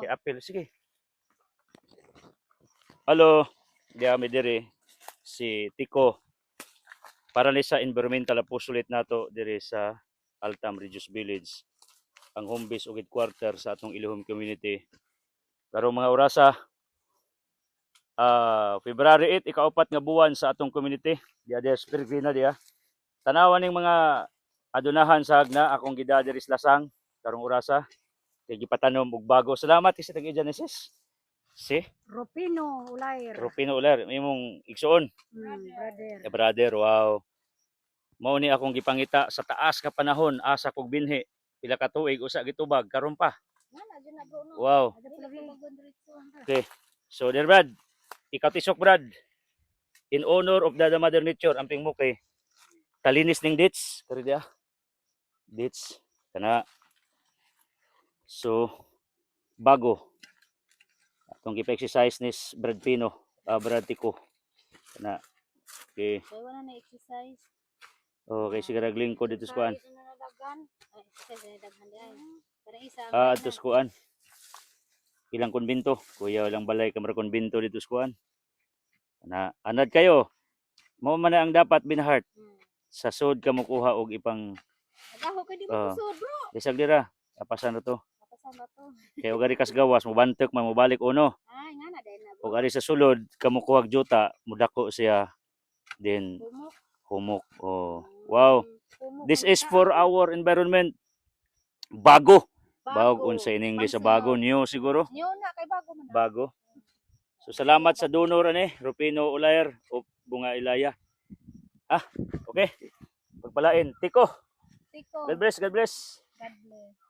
Apil, sige. Halo, di kami diri si Tiko para ni sa environmental pusulit nato diri sa Altam Reduce Village, ang home base ug headquarter sa atong Ilihom community. Karong mga orasa, February 8, ikaapat nga buwan sa atong community. Diya Spirgrina diya. Tanawan ning mga adunahan sa hagna akong gida diri sa Lasang karong orasa. Kay gipatanom og bago. Salamat kasi tag Genesis. Si Rupino Ulair. Rupino Uler, imong igsuon. Brother. Brother, wow. Mao ni akong gipangita sa taas ka panahon asa kog binhi. Pila ka tuig usa gitubag karon pa. Wow. Okay. So dear Brad, ikaw tisok Brad. In honor of the Mother Nature, amping mo kay talinis ning dates, kari dia. Dates kana. So bago. Atong gipa-exercise nis Brad Pino, Brad Tico. Kana. Okay. Kaya wala na exercise. Okay, sige ragling ko dito sa kuan. Ah, Dito sa kuan. Ilang konbento, kuya walang balay kamar konbento dito sa kuan. Na anad kayo. Mao man na ang dapat binahart. Sa sud ka mo kuha og ipang Agaho ka di mo kusod, bro. Bisag dira. Apasan na to. Apasan na to. Kay og ari kas gawas mo bantek man mo balik uno. Ay, nga na dahil na, bro. Og ari sa sulod kamo kuha og juta, mudako siya. Then Humok. humok. Oh. Wow. Humok This ang is isa. for our environment. Bago. Bago. Bago sa in English sa Pansin bago, mo. new siguro. New na kay bago man. Bago. So salamat sa donor ani, Rupino Ulair o Bunga Ilaya. Okay. Pagpalain. Tiko. Tiko. God bless, God bless. God bless.